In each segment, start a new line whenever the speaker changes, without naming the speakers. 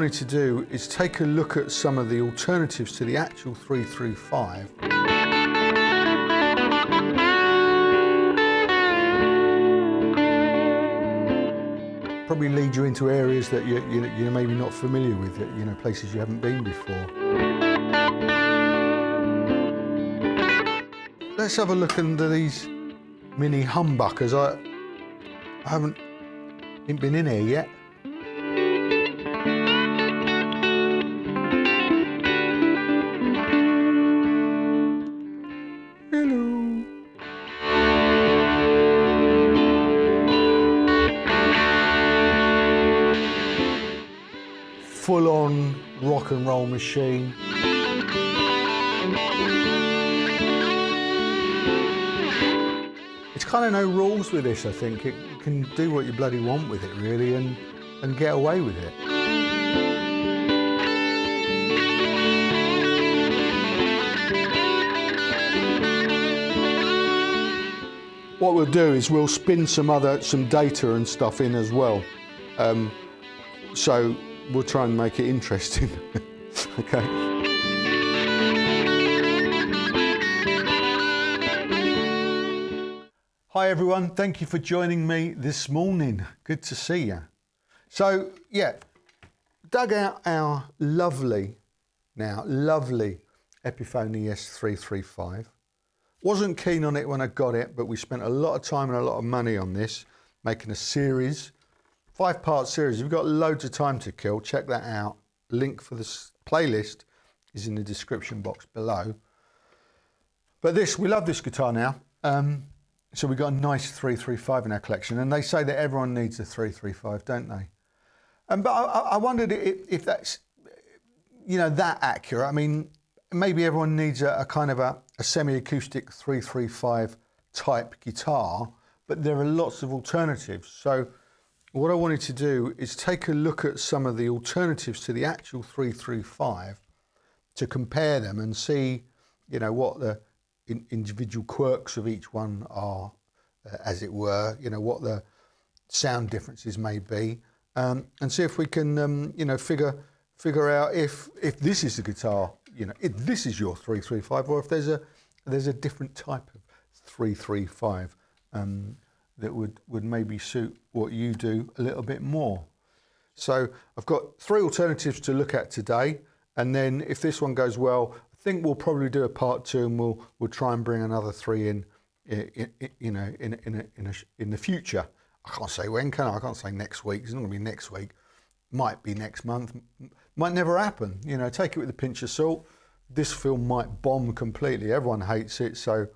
wanted to do is take a look at some of the alternatives to the actual 335. Probably lead you into areas that you're maybe not familiar with, places you haven't been before. Let's have a look under these mini humbuckers. I haven't been in here yet. Hello. Full-on rock and roll machine. It's kind of no rules with this, I think. You can do what you bloody want with it, really, and get away with it. What we'll do is we'll spin some data and stuff in as well. So we'll try and make it interesting. Okay. Hi everyone, thank you for joining me this morning. Good to see you. So yeah, dug out our lovely Epiphone ES-335. Wasn't keen on it when I got it, but we spent a lot of time and a lot of money on this, making a series, 5-part series. If you've got loads of time to kill, check that out. Link for this playlist is in the description box below. But we love this guitar now. So we've got a nice 335 in our collection, and they say that everyone needs a 335, don't they? But I wondered if that's, that accurate. I mean, maybe everyone needs a kind of a semi-acoustic 335 type guitar, but there are lots of alternatives. So what I wanted to do is take a look at some of the alternatives to the actual 335 to compare them and see, what the individual quirks of each one are, as it were, what the sound differences may be, and see if we can, figure out if this is the guitar, if this is your 335, or if there's a different type of 335 that would maybe suit what you do a little bit more. So I've got 3 alternatives to look at today, and then if this one goes well, I think we'll probably do a part 2, and we'll try and bring another 3 in the future. I can't say when, can I? I can't say next week. It's not going to be next week. Might be next month. Might never happen. Take it with a pinch of salt. This film might bomb completely. Everyone hates it, so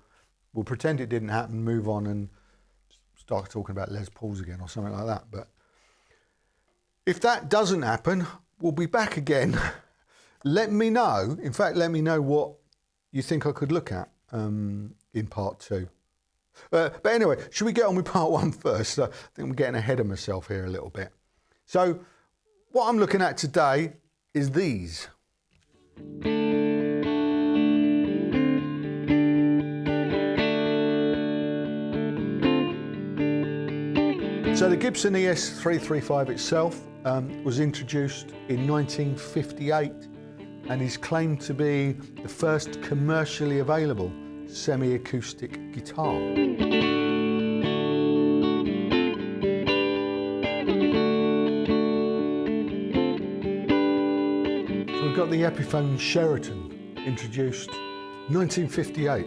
we'll pretend it didn't happen, move on, and start talking about Les Pauls again or something like that. But if that doesn't happen, we'll be back again. Let me know. In fact, let me know what you think I could look at in part 2. But anyway, should we get on with part 1 first? I think I'm getting ahead of myself here a little bit. So what I'm looking at today is these. So the Gibson ES-335 itself was introduced in 1958 and is claimed to be the first commercially available semi-acoustic guitar. So we've got the Epiphone Sheraton, introduced 1958,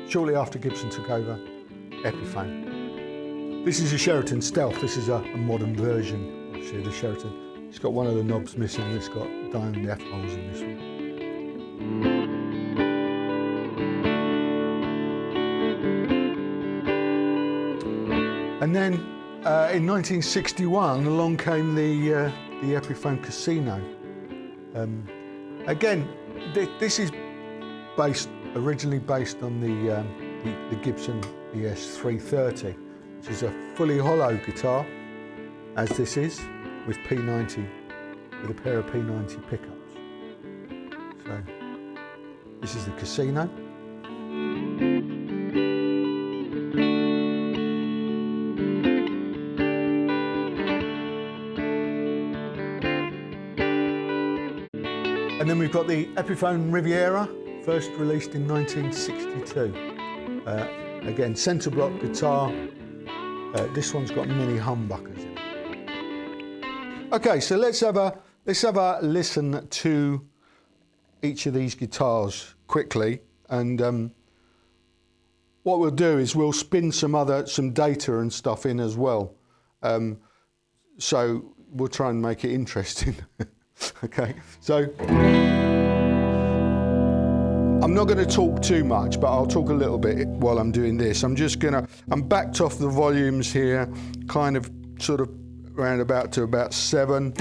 shortly after Gibson took over Epiphone. This is a Sheraton Stealth. This is a modern version, actually, of the Sheraton. It's got one of the knobs missing. It's got diamond F holes in this one. And then in 1961, along came the Epiphone Casino. Again, this is originally based on the Gibson ES-330. Which is a fully hollow guitar, as this is, with P90, with a pair of P90 pickups. So this is the Casino. then we've got the Epiphone Riviera, first released in 1962. Again, centre block guitar. This one's got mini humbuckers in it. Okay, so let's have a listen to each of these guitars quickly, and what we'll do is we'll spin some data and stuff in as well. So we'll try and make it interesting. Okay, so I'm not going to talk too much, but I'll talk a little bit while I'm doing this. I'm backed off the volumes here, kind of sort of round about to about 7.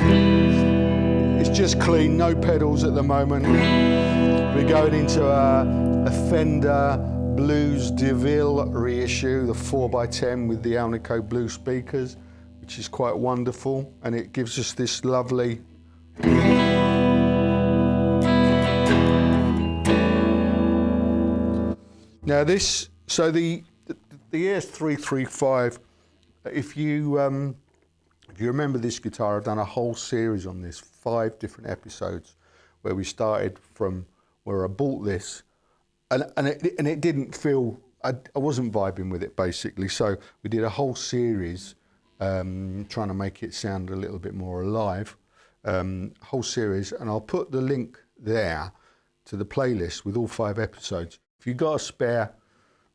It's just clean, no pedals at the moment. We're going into a Fender Blues DeVille reissue, the 4x10 with the Alnico Blue speakers, which is quite wonderful, and it gives us this lovely now this, so the ES-335, if you remember this guitar, I've done a whole series on this, 5 different episodes, where we started from where I bought this, and it didn't feel, I wasn't vibing with it basically, so we did a whole series trying to make it sound a little bit more alive. Whole series, and I'll put the link there to the playlist with all 5 episodes. If you've got a spare,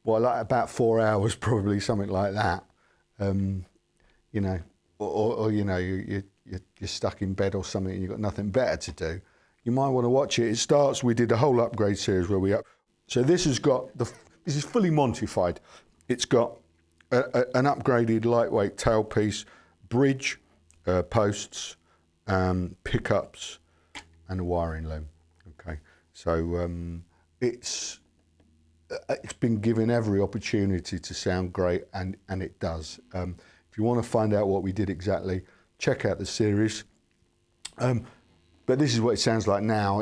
well, like about 4 hours, probably something like that, you know, or you know, you're stuck in bed or something and you've got nothing better to do, you might want to watch it. It starts, we did a whole upgrade series where so this has got, this is fully montified. It's got an upgraded lightweight tailpiece, bridge, posts, pickups, and a wiring loom. Okay, so it's been given every opportunity to sound great, and it does. If you want to find out what we did exactly, check out the series. But this is what it sounds like now.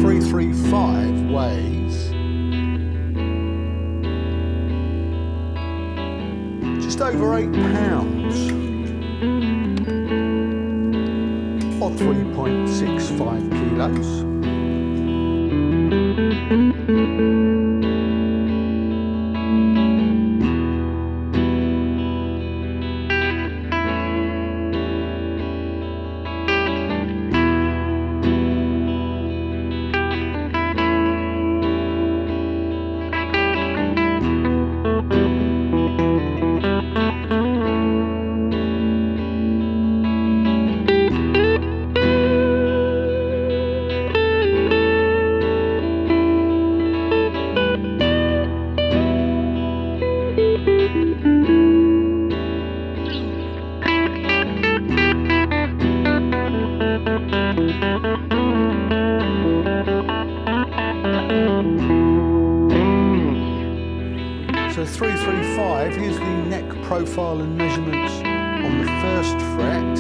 .335 weighs just over 8 pounds, or 3.65 kilos. So 335, here's the neck profile and measurements on the 1st fret.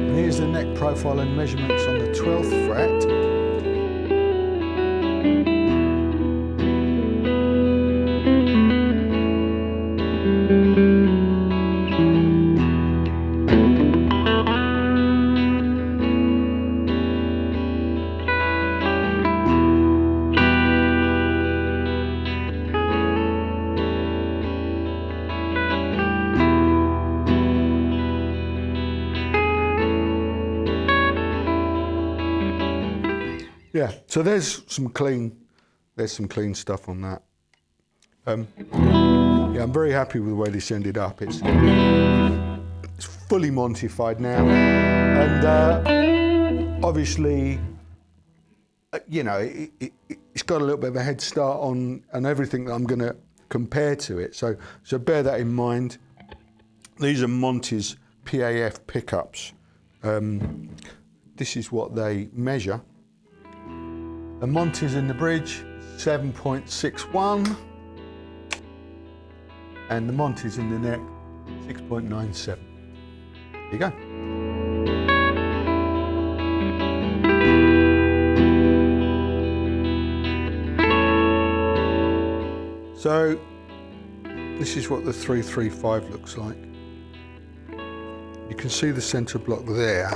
And here's the neck profile and measurements on the 12th fret. Yeah, so there's some clean stuff on that. Yeah, I'm very happy with the way this ended up. It's fully montified now, and obviously, you know, it's got a little bit of a head start on everything that I'm going to compare to it. So bear that in mind. These are Monty's PAF pickups. This is what they measure. The Monty's in the bridge, 7.61, and the Monty's in the neck, 6.97. you go. So this is what the 335 looks like. You can see the centre block there,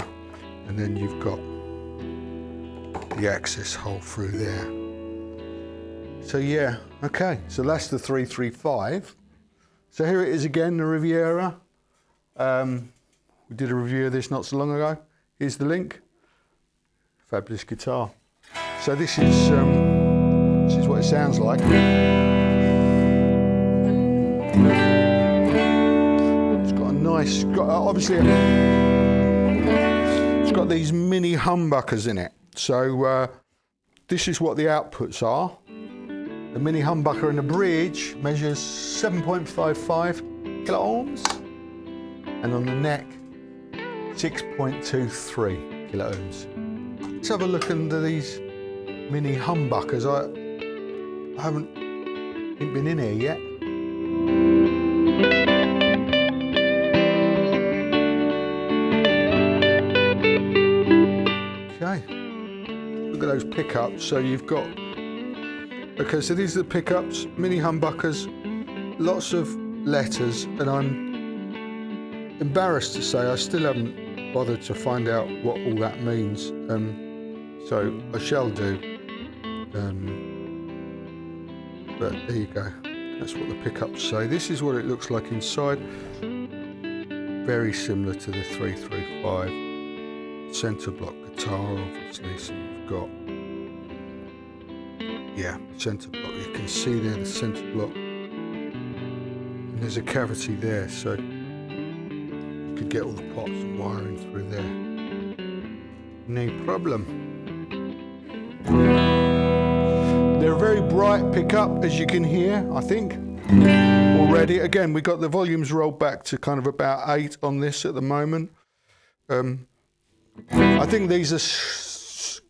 and then you've got the access hole through there. So yeah, okay, so that's the 335. So here it is again, the Riviera. We did a review of this not so long ago. Here's the link. Fabulous guitar. So this is what it sounds like. It's got a nice, obviously it's got these mini humbuckers in it. So this is what the outputs are. The mini humbucker in the bridge measures 7.55 kilo ohms, and on the neck 6.23 kilo ohms. Let's have a look under these mini humbuckers. I haven't been in here yet. Okay, look at those pickups. So you've got, okay, so these are the pickups, mini humbuckers, lots of letters, and I'm embarrassed to say I still haven't bothered to find out what all that means. So I shall do. But there you go. That's what the pickups say. This is what it looks like inside. Very similar to the 335. Centre block guitar, obviously. So you've got, yeah, centre block. You can see there the centre block. And there's a cavity there, so you could get all the pots and wiring through there. No problem. They're a very bright pickup, as you can hear, I think, already. Again, we got the volumes rolled back to kind of about 8 on this at the moment. I think these are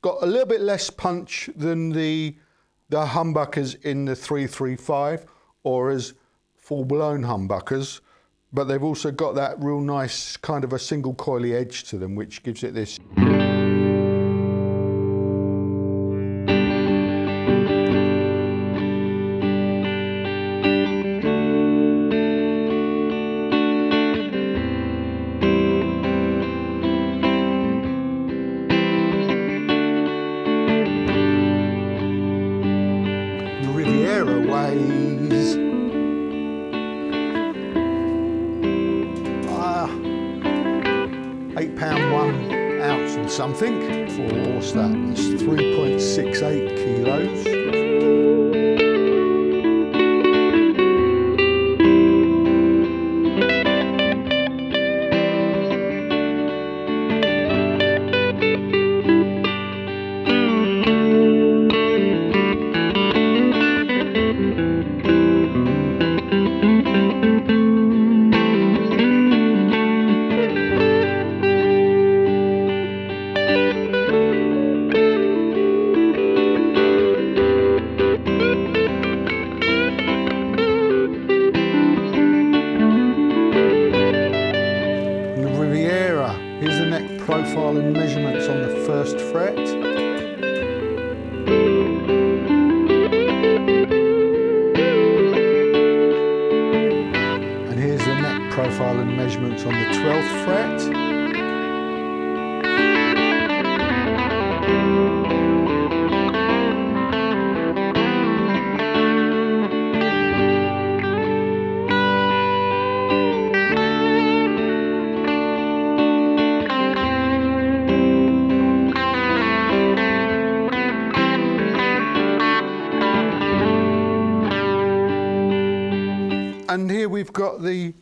got a little bit less punch than the humbuckers in the 335, or as full-blown humbuckers, but they've also got that real nice kind of a single coily edge to them, which gives it this. Riviera weighs £8 1 ounce and something. What's that? That's 3.68 kilos. Here's the neck profile and measurements on the first fret. And here's the neck profile and measurements on the 12th fret. And here we've got the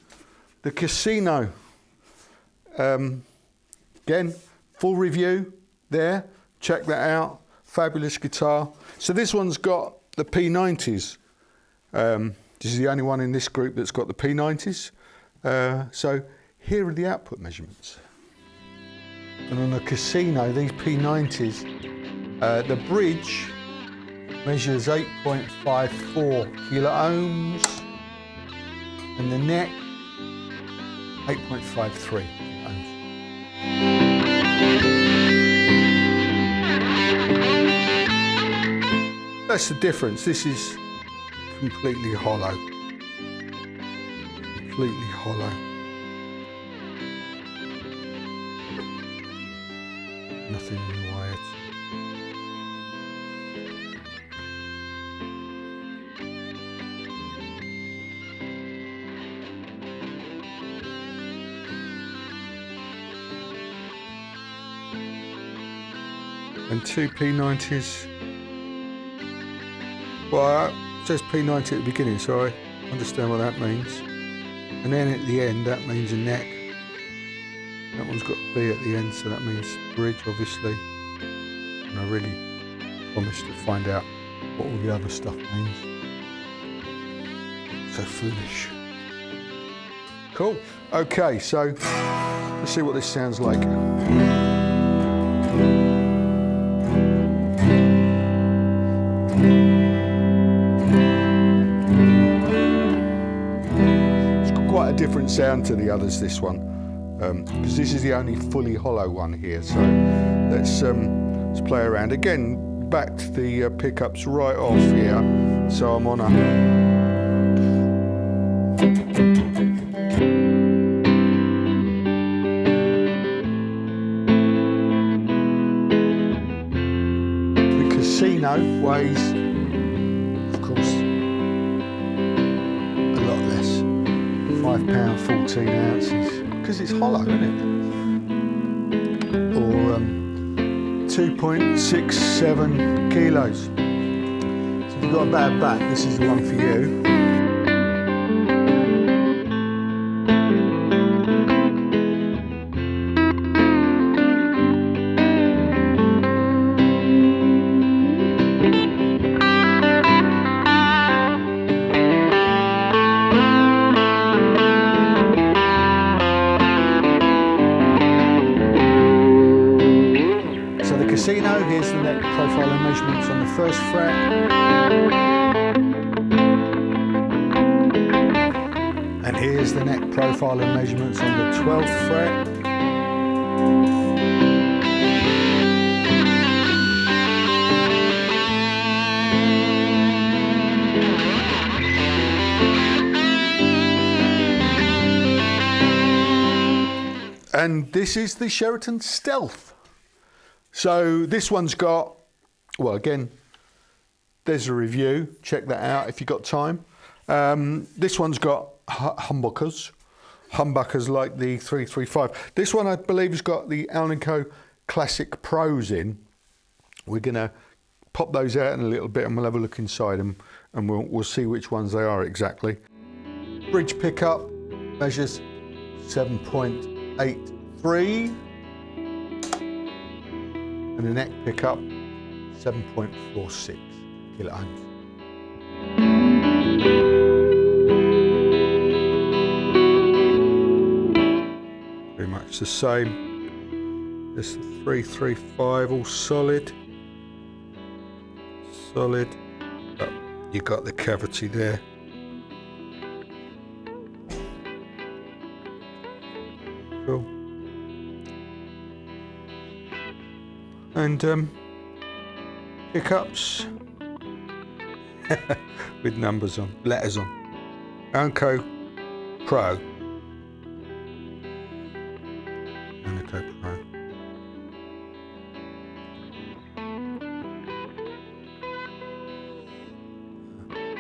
Casino. Again, full review there. Check that out. Fabulous guitar. So this one's got the P90s. This is the only one in this group that's got the P90s. So here are the output measurements. And on the Casino, these P90s, the bridge measures 8.54 kilo ohms. And the neck, 8.53 ohms. That's the difference. This is completely hollow. Completely hollow. Nothing in the way at all. And two P90s. Well, it says P90 at the beginning, so I understand what that means. And then at the end, that means a neck. That one's got a B at the end, so that means bridge, obviously. And I really promised to find out what all the other stuff means. So foolish. Cool. Okay, so let's see what this sounds like. Different sound to the others, this one, because this is the only fully hollow one here. So let's play around again. Back to the pickups right off here. So I'm on a the Casino weighs, of course, £5, 14 ounces, because it's hollow, isn't it? Or 2.67 kilos. So if you've got a bad back, this is the one for you. Casino, here's the neck profile and measurements on the first fret. And here's the neck profile and measurements on the 12th fret. And this is the Sheraton Stealth. So this one's got, well, again, there's a review. Check that out if you've got time. This one's got humbuckers like the 335. This one, I believe, has got the Alnico Classic Pros in. We're going to pop those out in a little bit and we'll have a look inside them and we'll see which ones they are exactly. Bridge pickup measures 7.83. And the neck pickup, 7.46 kilo ohms. Pretty much the same. This 335, all solid. Solid. But you got the cavity there. Cool. And pickups with numbers on, letters on. Alnico Pro. Alnico Pro.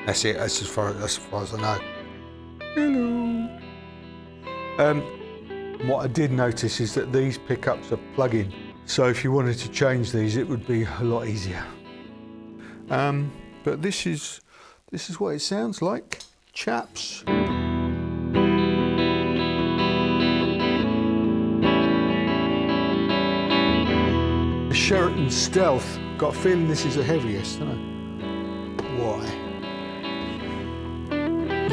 That's it. That's as far as I know. Hello. What I did notice is that these pickups are plug-in. So if you wanted to change these, it would be a lot easier. But this is what it sounds like, chaps. The Sheraton Stealth. Got a feeling this is the heaviest, don't I? Why?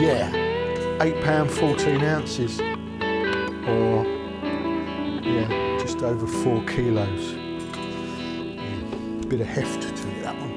Yeah, £8, 14 ounces, or yeah. Just over 4 kilos. Yeah, bit of heft to it, that one.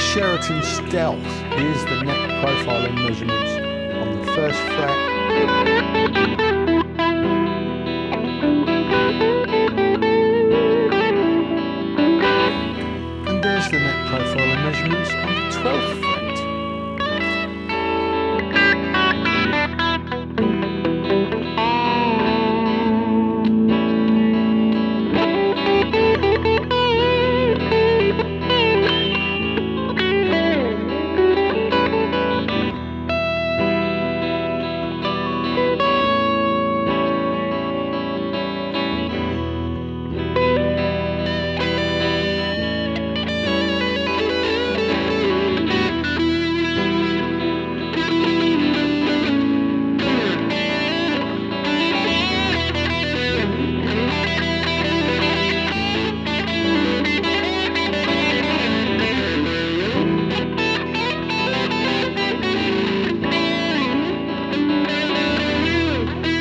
Sheraton Stealth. Here's the neck profile and measurements on the first fret. And there's the neck profile and measurements on the 12th fret.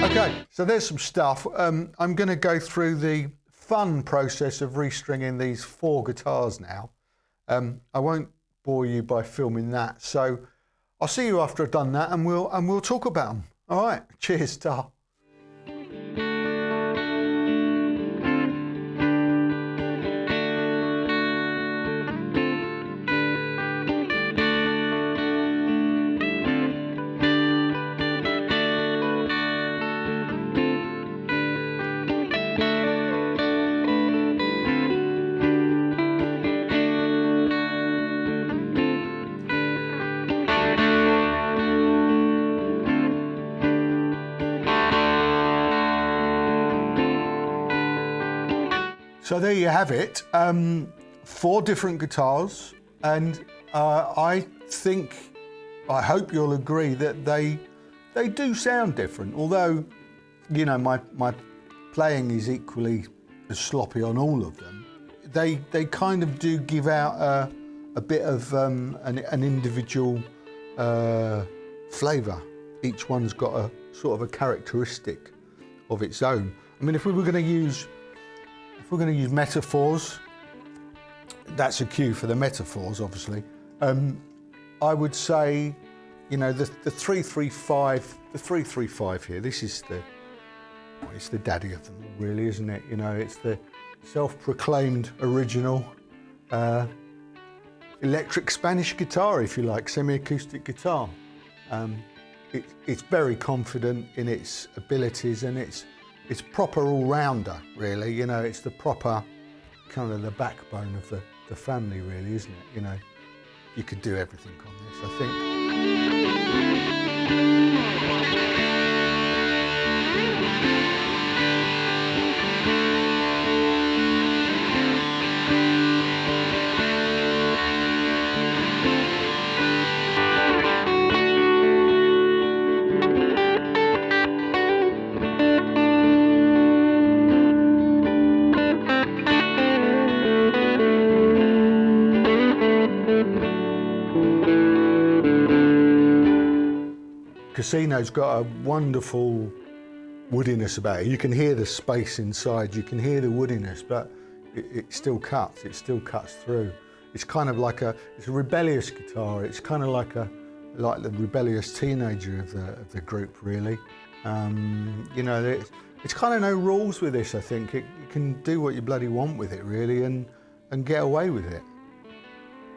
Okay, so there's some stuff. I'm going to go through the fun process of restringing these 4 guitars now. I won't bore you by filming that, so I'll see you after I've done that, and we'll talk about them. All right, cheers, ta. So there you have it, 4 different guitars, and I hope you'll agree that they do sound different, although, you know, my playing is equally as sloppy on all of them. They kind of do give out a bit of an individual flavour. Each one's got a sort of a characteristic of its own. I mean, if we were going to use metaphors, that's a cue for the metaphors, obviously. I would say, you know, the 335 here, this is it's the daddy of them all, really, isn't it? You know, it's the self-proclaimed original electric Spanish guitar, if you like, semi-acoustic guitar. It's very confident in its abilities, and it's proper all-rounder, really. You know, it's the proper kind of the backbone of the family, really, isn't it? You know, you could do everything on this, I think. Casino's got a wonderful woodiness about it. You can hear the space inside, you can hear the woodiness, but it still cuts, through. It's kind of like it's a rebellious guitar. It's kind of like the rebellious teenager of the group, really. You know, it's kind of no rules with this, I think. You can do what you bloody want with it, really, and get away with it.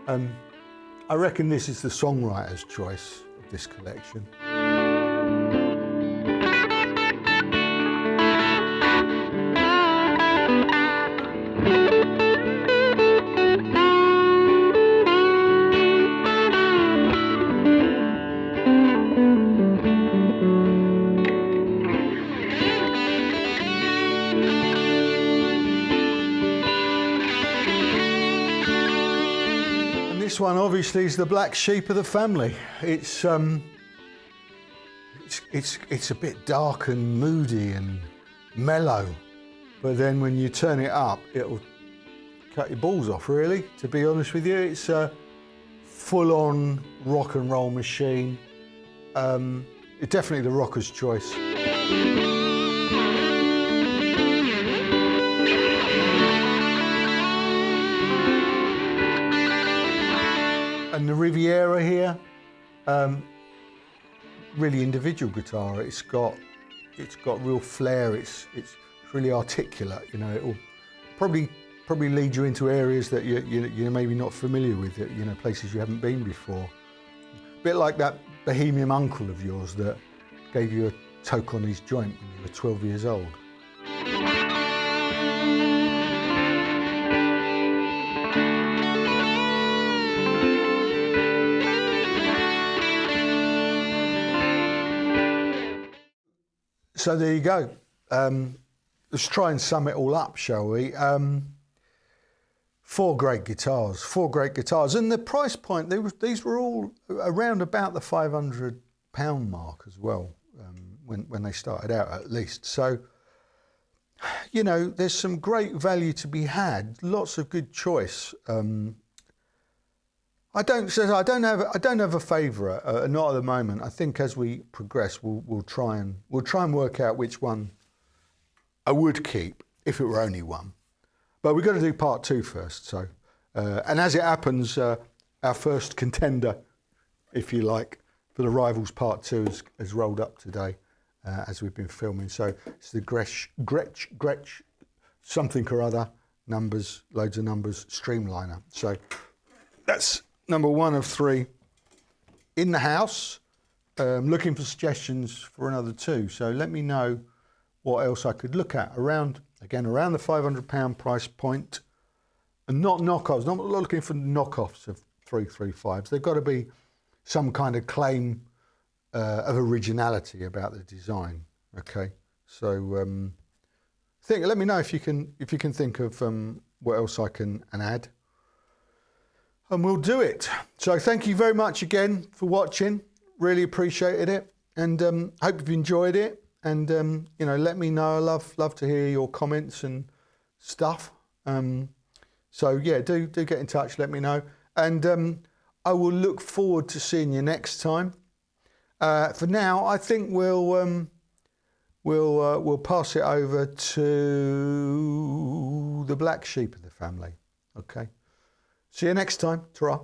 I reckon this is the songwriter's choice of this collection. This one obviously is the black sheep of the family. It's a bit dark and moody and mellow, but then when you turn it up, it'll cut your balls off, really, to be honest with you. It's a full-on rock and roll machine. It's definitely the rocker's choice. And the Riviera here, really individual guitar. It's got real flair. It's really articulate. You know, it'll probably lead you into areas that you're maybe not familiar with. You know, places you haven't been before. A bit like that bohemian uncle of yours that gave you a toke on his joint when you were 12 years old. So there you go. Let's try and sum it all up, shall we? Four great guitars, and the price point. These were all around about the £500 mark as well, when they started out at least. So, you know, there's some great value to be had. Lots of good choice. I don't have a favourite, not at the moment. I think as we progress, we'll try and work out which one I would keep if it were only one. But we've got to do part 2 first. So, and as it happens, our first contender, if you like, for the Rivals part 2 has rolled up today as we've been filming. So it's the Gretsch something or other, numbers, loads of numbers, Streamliner. So that's number 1 of 3 in the house. Looking for suggestions for another 2. So let me know what else I could look at around the £500 price point, and not knockoffs. Not looking for knockoffs of 335s. They've got to be some kind of claim of originality about the design. Okay, so let me know if you can think of what else I can add. And we'll do it. So thank you very much again for watching. Really appreciated it, and hope you've enjoyed it. And you know, let me know. I love to hear your comments and stuff. So yeah, do get in touch. Let me know, and I will look forward to seeing you next time. For now, I think we'll pass it over to the black sheep of the family. Okay. See you next time. Ta-ra.